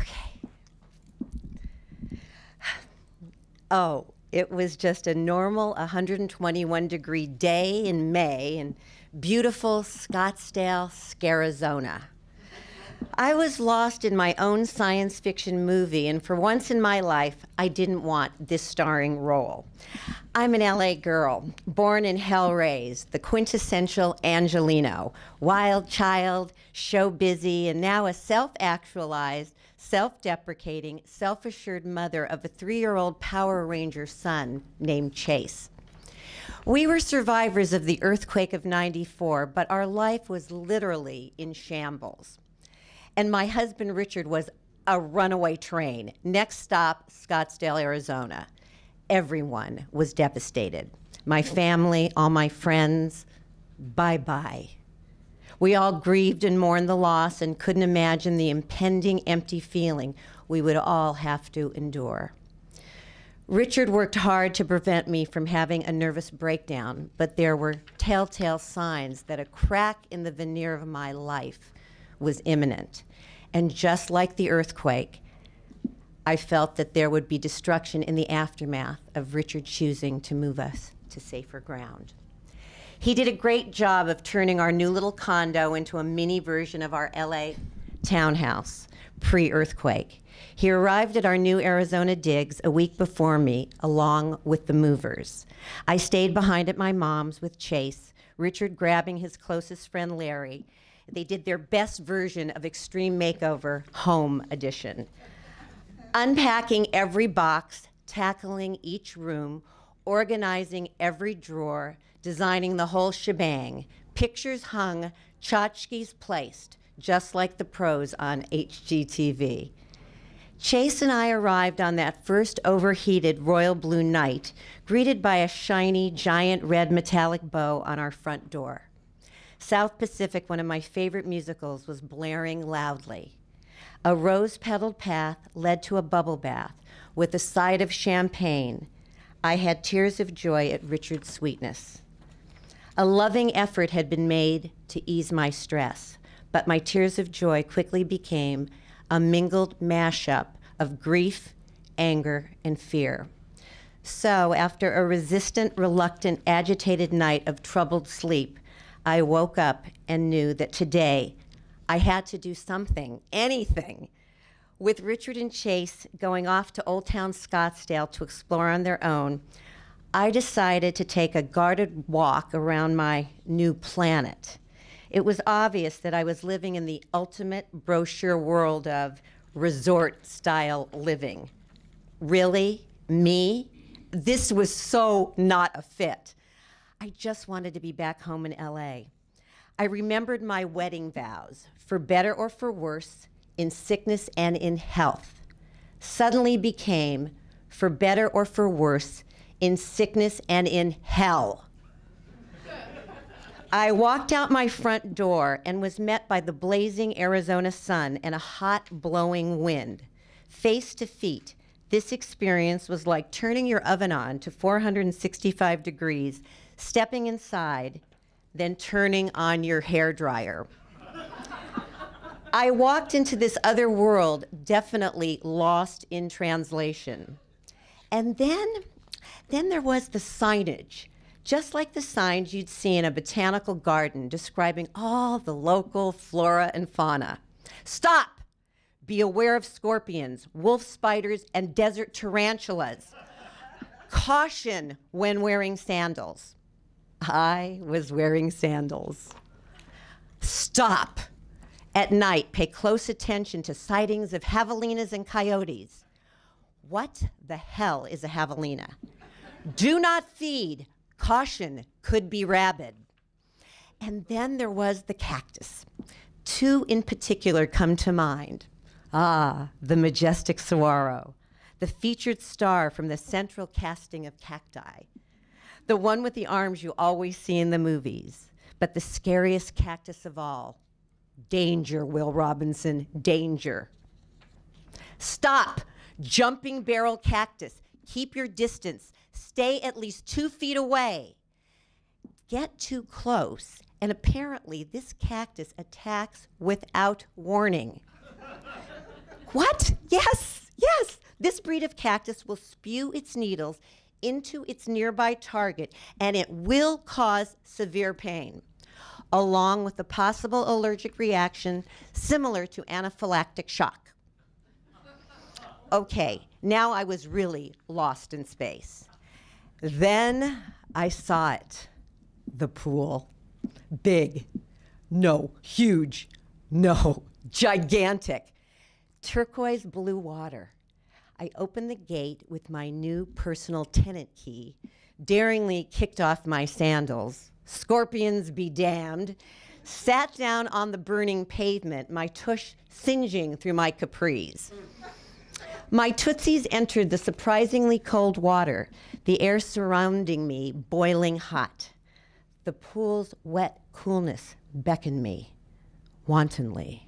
Okay. Oh, it was just a normal 121-degree day in May in beautiful Scottsdale, Arizona. I was lost in my own science fiction movie, and for once in my life, I didn't want this starring role. I'm an LA girl, born and hell-raised, the quintessential Angelino, wild child, show-busy, and now a self-actualized, self-deprecating, self-assured mother of a 3-year-old Power Ranger son named Chase. We were survivors of the earthquake of '94, but our life was literally in shambles. And my husband, Richard, was a runaway train. Next stop, Scottsdale, Arizona. Everyone was devastated. My family, all my friends, bye-bye. We all grieved and mourned the loss and couldn't imagine the impending empty feeling we would all have to endure. Richard worked hard to prevent me from having a nervous breakdown, but there were telltale signs that a crack in the veneer of my life was imminent. And just like the earthquake, I felt that there would be destruction in the aftermath of Richard choosing to move us to safer ground. He did a great job of turning our new little condo into a mini version of our LA townhouse, pre-earthquake. He arrived at our new Arizona digs a week before me, along with the movers. I stayed behind at my mom's with Chase, Richard grabbing his closest friend, Larry. They did their best version of Extreme Makeover Home Edition. Unpacking every box, tackling each room, organizing every drawer, designing the whole shebang. Pictures hung, tchotchkes placed, just like the pros on HGTV. Chase and I arrived on that first overheated royal blue night, greeted by a shiny, giant red metallic bow on our front door. South Pacific, one of my favorite musicals, was blaring loudly. A rose-petaled path led to a bubble bath with a side of champagne. I had tears of joy at Richard's sweetness. A loving effort had been made to ease my stress, but my tears of joy quickly became a mingled mashup of grief, anger, and fear. So, after a resistant, reluctant, agitated night of troubled sleep, I woke up and knew that today I had to do something, anything. With Richard and Chase going off to Old Town Scottsdale to explore on their own, I decided to take a guarded walk around my new planet. It was obvious that I was living in the ultimate brochure world of resort-style living. Really? Me? This was so not a fit. I just wanted to be back home in LA. I remembered my wedding vows, for better or for worse, in sickness and in health, suddenly became, for better or for worse, in sickness and in hell. I walked out my front door and was met by the blazing Arizona sun and a hot, blowing wind. Face to feet, this experience was like turning your oven on to 465 degrees, stepping inside, then turning on your hairdryer. I walked into this other world, definitely lost in translation. And then there was the signage, just like the signs you'd see in a botanical garden describing all the local flora and fauna. Stop! Be aware of scorpions, wolf spiders, and desert tarantulas. Caution when wearing sandals. I was wearing sandals. Stop! At night, pay close attention to sightings of javelinas and coyotes. What the hell is a javelina? Do not feed. Caution, could be rabid. And then there was the cactus. Two in particular come to mind. Ah, the majestic saguaro, the featured star from the central casting of cacti. The one with the arms you always see in the movies, but the scariest cactus of all. Danger, Will Robinson, danger. Stop, jumping barrel cactus. Keep your distance. Stay at least 2 feet away. Get too close, and apparently this cactus attacks without warning. What? Yes, yes. This breed of cactus will spew its needles into its nearby target, and it will cause severe pain, along with a possible allergic reaction similar to anaphylactic shock. Okay, now I was really lost in space. Then I saw it, the pool. Big, no, huge, no, gigantic. Turquoise blue water. I opened the gate with my new personal tenant key, daringly kicked off my sandals, scorpions be damned, sat down on the burning pavement, my tush singeing through my capris. My tootsies entered the surprisingly cold water, the air surrounding me boiling hot. The pool's wet coolness beckoned me, wantonly.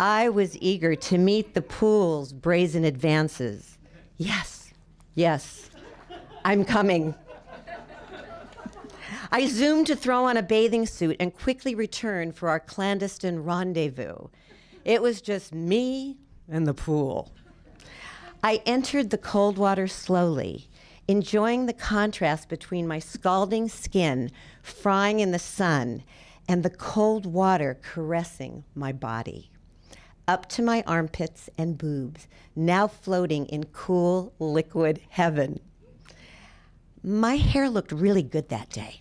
I was eager to meet the pool's brazen advances. Yes, yes, I'm coming. I zoomed to throw on a bathing suit and quickly returned for our clandestine rendezvous. It was just me and the pool. I entered the cold water slowly, enjoying the contrast between my scalding skin frying in the sun and the cold water caressing my body. Up to my armpits and boobs, now floating in cool, liquid heaven. My hair looked really good that day.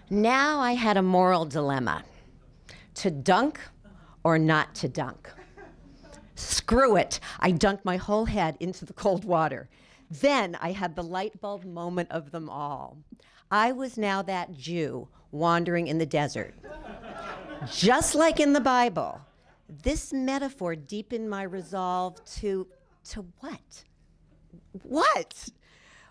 Now I had a moral dilemma: to dunk or not to dunk. Screw it. I dunked my whole head into the cold water. Then I had the light bulb moment of them all. I was now that Jew wandering in the desert. Just like in the Bible, this metaphor deepened my resolve to what? What?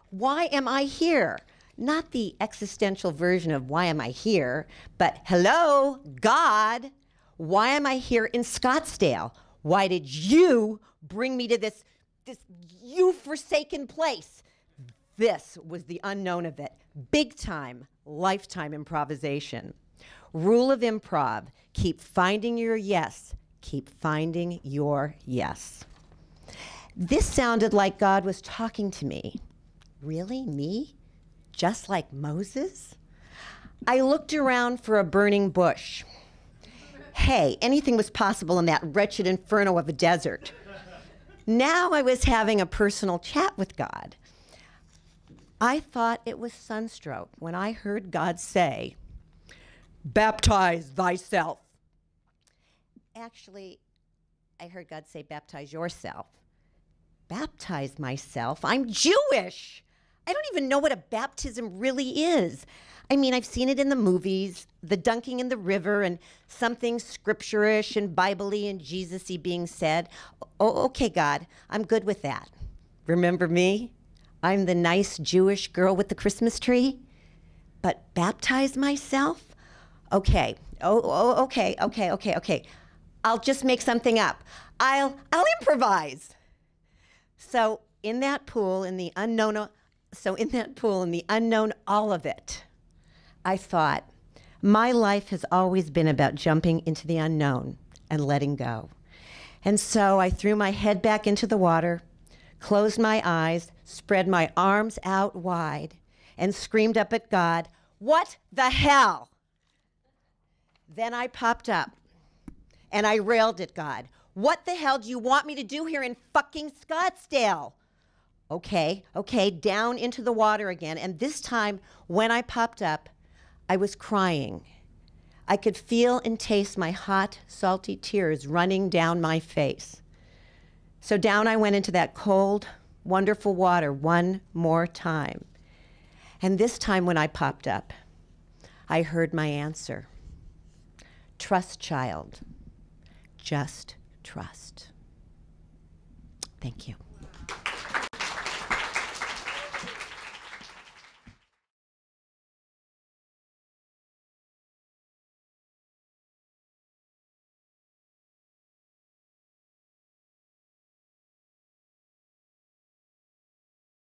Why am I here? Not the existential version of why am I here, but hello, God, why am I here in Scottsdale? Why did you bring me to this you forsaken place? This was the unknown of it. Big time, lifetime improvisation. Rule of improv: keep finding your yes, keep finding your yes. This sounded like God was talking to me. Really, me? Just like Moses? I looked around for a burning bush. Hey, anything was possible in that wretched inferno of a desert. Now I was having a personal chat with God. I thought it was sunstroke when I heard God say, "Baptize thyself." Actually, I heard God say, "Baptize yourself." Baptize myself? I'm Jewish. I don't even know what a baptism really is. I mean, I've seen it in the movies, the dunking in the river and something scripture-ish and Bible-y and Jesus-y being said. Oh, okay, God, I'm good with that. Remember me? I'm the nice Jewish girl with the Christmas tree. But baptize myself? Okay, okay. I'll just make something up. I'll improvise. So in that pool, in the unknown, all of it, I thought, my life has always been about jumping into the unknown and letting go. And so I threw my head back into the water, closed my eyes, spread my arms out wide, and screamed up at God, "What the hell?" Then I popped up, and I railed at God. "What the hell do you want me to do here in fucking Scottsdale?" Okay, down into the water again. And this time, when I popped up, I was crying. I could feel and taste my hot, salty tears running down my face. So down I went into that cold, wonderful water one more time. And this time when I popped up, I heard my answer. Trust, child. Just trust. Thank you.